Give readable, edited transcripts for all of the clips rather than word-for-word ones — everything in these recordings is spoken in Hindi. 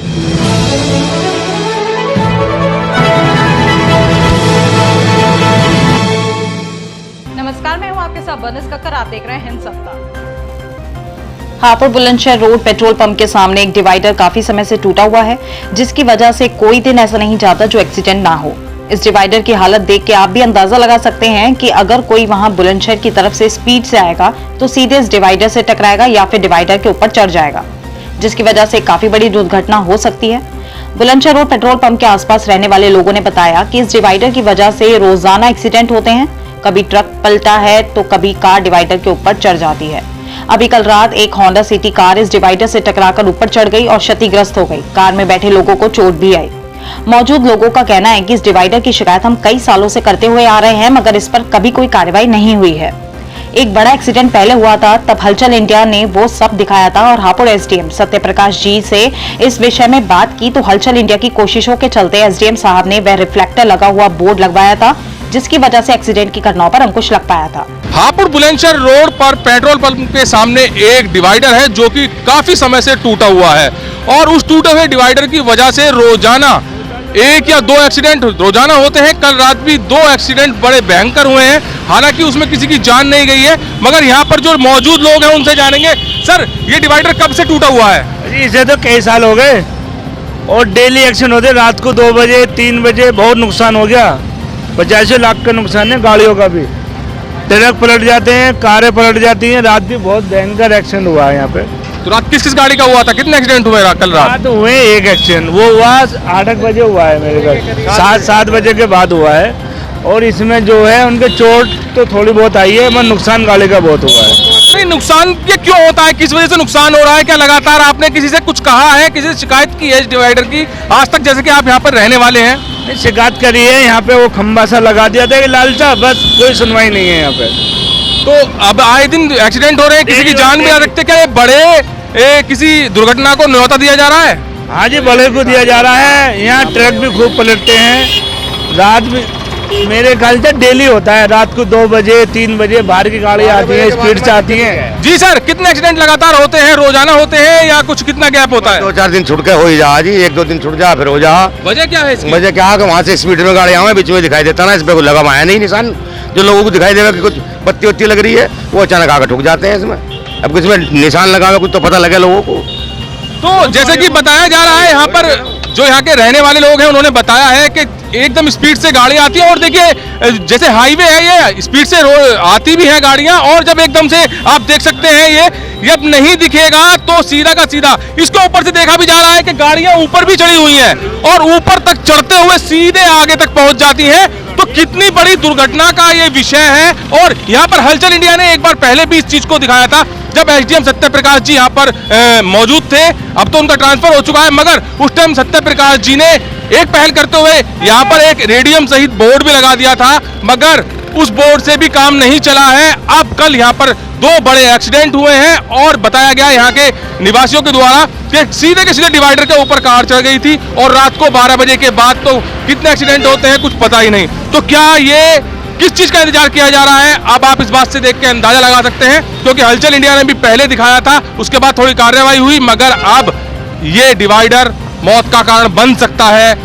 नमस्कार, मैं हूं आपके साथ बनस कक्कर। आप देख रहे हैं हिंद सप्ताह। Hapur Bulandshahr road petrol pump के सामने एक डिवाइडर काफी समय से टूटा हुआ है, जिसकी वजह से कोई दिन ऐसा नहीं जाता जो एक्सीडेंट ना हो। इस डिवाइडर की हालत देख के आप भी अंदाजा लगा सकते हैं कि अगर कोई वहां बुलंदशहर की तरफ से स्पीड से आएगा तो सीधे इस डिवाइडर से टकराएगा या फिर डिवाइडर के ऊपर चढ़ जाएगा, जिसकी वजह से काफी बड़ी दुर्घटना हो सकती है। बुलंदशहर रोड पेट्रोल पंप के आसपास रहने वाले लोगों ने बताया कि इस डिवाइडर की वजह से रोजाना एक्सीडेंट होते हैं। कभी ट्रक पलटा है तो कभी कार डिवाइडर के ऊपर चढ़ जाती है। अभी कल रात एक होंडा सिटी कार इस डिवाइडर से टकराकर ऊपर चढ़ गई और क्षतिग्रस्त हो गई। कार में बैठे लोगों को चोट भी आई। मौजूद लोगों का कहना है कि इस डिवाइडर की शिकायत हम कई सालों से करते हुए आ रहे हैं, मगर इस पर कभी कोई कार्रवाई नहीं हुई है। एक बड़ा एक्सीडेंट पहले हुआ था, तब हलचल इंडिया ने वो सब दिखाया था और हापुड़ एसडीएम सत्य प्रकाश जी से इस विषय में बात की तो हलचल इंडिया की कोशिशों के चलते एसडीएम साहब ने वह रिफ्लेक्टर लगा हुआ बोर्ड लगवाया था, जिसकी वजह से एक्सीडेंट की घटनाओं पर अंकुश लग पाया था। हापुड़ बुलंदशहर रोड पर पेट्रोल पंप के सामने एक डिवाइडर है जो कि काफी समय से टूटा हुआ है और उस टूटे हुए डिवाइडर की वजह से रोजाना एक या दो एक्सीडेंट रोजाना होते हैं। कल रात भी 2 एक्सीडेंट बड़े भयंकर हुए हैं, हालांकि उसमें किसी की जान नहीं गई है। मगर यहाँ पर जो मौजूद लोग हैं उनसे जानेंगे। सर, ये डिवाइडर कब से टूटा हुआ है? जी, इसे तो कई साल हो गए और डेली एक्सीडेंट होते। रात को 2 बजे 3 बजे बहुत नुकसान हो गया। 85 लाख का नुकसान है, गाड़ियों का भी। ट्रक पलट जाते हैं, कारें पलट जाती हैं। रात भी बहुत भयंकर एक्सीडेंट हुआ है यहाँ पे। तो रात किस किस गाड़ी का हुआ था? कितने एक्सीडेंट हुए कल रात? हुए एक एक्सीडेंट, वो हुआ 8 बजे हुआ है मेरे घर, 7 बजे के बाद हुआ है। और इसमें जो है उनके चोट तो थोड़ी बहुत आई है, मगर नुकसान गाड़ी का बहुत हुआ है। नहीं, नुकसान ये क्यों होता है? किस वजह से नुकसान हो रहा है? क्या लगातार आपने किसी से कुछ कहा है, किसी से शिकायत की है इस डिवाइडर की आज तक, जैसे कि आप यहाँ पर रहने वाले हैं? शिकायत करी है, यहाँ पे वो खंबा सा लगा दिया था कि लाल सा, बस कोई सुनवाई नहीं है यहाँ पे। तो अब आए दिन एक्सीडेंट हो रहे हैं, किसी की जान भी आ सकती है। क्या ये बड़े किसी दुर्घटना को न्योता दिया जा रहा है? हाँ जी, बड़े को दिया जा रहा है। यहाँ ट्रक भी खूब पलटते हैं। रात में मेरे ख्याल से डेली होता है, रात को 2 बजे 3 बजे बाहर की गाड़ी आती है, स्पीड से आती है। जी सर, कितने एक्सीडेंट लगातार होते हैं? रोजाना होते हैं या कुछ कितना गैप होता है? 2-4 दिन छुट के हो ही जा जी, 1-2 दिन छुट जा फिर हो जा। वजह क्या है इसकी? वजह क्या है कि वहाँ से स्पीड में गाड़ी आवे, बीच में दिखाई देता ना, इस पे कुछ लगा माया नहीं निशान। जो लोगों को दिखाई देगा कि कुछ बत्ती वत्ती लग रही है, वो अचानक आकर ठुक जाते हैं इसमें। अब किसी में निशान लगा हुआ कुछ तो पता लगे लोगों को। तो जैसे कि बताया जा रहा है, यहाँ पर जो यहाँ के रहने वाले लोग हैं उन्होंने बताया है कि एकदम स्पीड से गाड़ी आती है और देखिए जैसे हाईवे है, ये स्पीड से आती भी है गाड़ियां, और जब एकदम से आप देख सकते हैं ये जब नहीं दिखेगा तो सीधा का सीधा इसको ऊपर से देखा भी जा रहा है कि गाड़ियां ऊपर भी चढ़ी हुई हैं और ऊपर तक चढ़ते हुए सीधे आगे तक पहुंच जाती हैं। तो कितनी बड़ी दुर्घटना का ये विषय है। और यहाँ पर हलचल इंडिया ने एक बार पहले भी इस चीज को दिखाया था जब एसडीएम सत्य प्रकाश जी यहाँ पर मौजूद थे। अब तो उनका ट्रांसफर हो चुका है, मगर उस टाइम सत्य प्रकाश जी ने एक पहल करते हुए यहाँ पर एक रेडियम सहित बोर्ड भी लगा दिया था, मगर उस बोर्ड से भी काम नहीं चला है। अब कल यहाँ पर 2 बड़े एक्सीडेंट हुए हैं और बताया गया यहाँ के निवासियों के द्वारा कि सीधे के सीधे डिवाइडर के ऊपर कार चढ़ गई थी और रात को 12 बजे के बाद तो कितने एक्सीडेंट होते हैं कुछ पता ही नहीं। तो क्या ये किस चीज का इंतजार किया जा रहा है, अब आप इस बात से देख के अंदाजा लगा सकते हैं, क्योंकि हलचल इंडिया ने भी पहले दिखाया था, उसके बाद थोड़ी कार्रवाई हुई, मगर अब ये डिवाइडर मौत का कारण बन सकता है।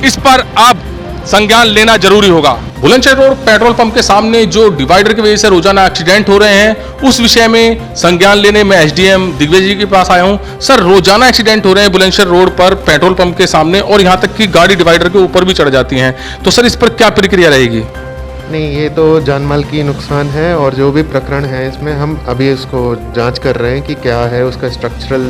इस पर अब संज्ञान लेना जरूरी होगा। बुलंदशहर रोड पेट्रोल पंप के सामने जो डिवाइडर की वजह से रोजाना एक्सीडेंट हो रहे हैं, उस विषय में संज्ञान लेने में एसडीएम दिग्विजय जी के पास आया हूं। सर, रोजाना एक्सीडेंट हो रहे हैं बुलंदशहर रोड पर पेट्रोल पंप के सामने और यहां तक कि गाड़ी डिवाइडर के ऊपर भी चढ़ जाती हैं, तो सर इस पर क्या प्रतिक्रिया रहेगी? नहीं, ये तो जानमाल की नुकसान है और जो भी प्रकरण है इसमें हम अभी इसको जांच कर रहे हैं कि क्या है, उसका स्ट्रक्चरल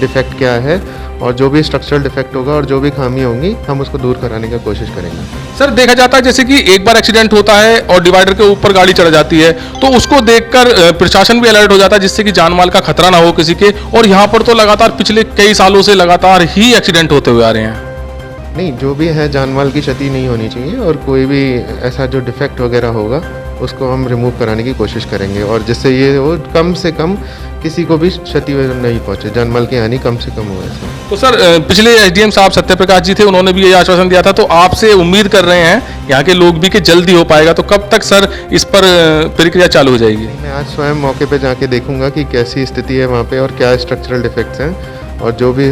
डिफेक्ट क्या है, और जो भी स्ट्रक्चरल डिफेक्ट होगा और जो भी खामी होंगी हम उसको दूर कराने की कोशिश करेंगे। सर, देखा जाता है जैसे कि एक बार एक्सीडेंट होता है और डिवाइडर के ऊपर गाड़ी चढ़ जाती है तो उसको देखकर प्रशासन भी अलर्ट हो जाता है जिससे कि जानमाल का खतरा ना हो किसी के, और यहाँ पर तो लगातार पिछले कई सालों से लगातार ही एक्सीडेंट होते हुए आ रहे हैं। नहीं, जो भी है जानमाल की क्षति नहीं होनी चाहिए और कोई भी ऐसा जो डिफेक्ट वगैरह होगा उसको हम रिमूव कराने की कोशिश करेंगे और जिससे ये वो कम से कम किसी को भी क्षति नहीं पहुंचे, जानमाल की हानि कम से कम हो। ऐसा तो सर, पिछले एसडीएम साहब सत्य प्रकाश जी थे, उन्होंने भी ये आश्वासन दिया था, तो आपसे उम्मीद कर रहे हैं यहाँ के लोग भी कि जल्दी हो पाएगा, तो कब तक सर इस पर प्रक्रिया चालू हो जाएगी? मैं आज स्वयं मौके पे जाके देखूंगा कि कैसी स्थिति है वहाँ पे और क्या स्ट्रक्चरल डिफेक्ट्स हैं और जो भी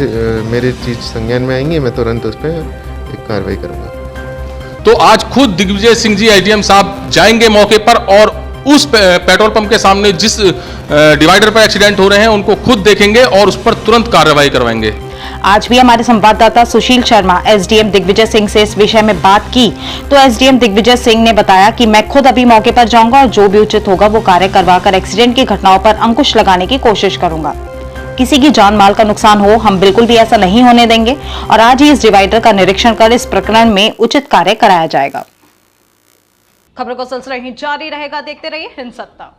मेरी चीज़ संज्ञान में आएंगी मैं तुरंत उस पर एक कार्रवाई करूँगा। तो आज खुद दिग्विजय सिंह जी एसडीएम साहब जाएंगे मौके पर और उस पेट्रोल पंप के सामने जिस डिवाइडर पर एक्सीडेंट हो रहे हैं उनको खुद देखेंगे और उस पर तुरंत कार्रवाई करवाएंगे। आज भी हमारे संवाददाता सुशील शर्मा एसडीएम दिग्विजय सिंह से इस विषय में बात की तो एसडीएम दिग्विजय सिंह ने बताया कि मैं खुद अभी मौके पर जाऊंगा और जो भी उचित होगा वो कार्य करवाकर एक्सीडेंट की घटनाओं पर अंकुश लगाने की कोशिश करूंगा। किसी की जान माल का नुकसान हो हम बिल्कुल भी ऐसा नहीं होने देंगे और आज ही इस डिवाइडर का निरीक्षण कर इस प्रकरण में उचित कार्य कराया जाएगा। खबरों का सिलसिला यहीं जारी रहेगा, देखते रहिए हिंद सत्ता।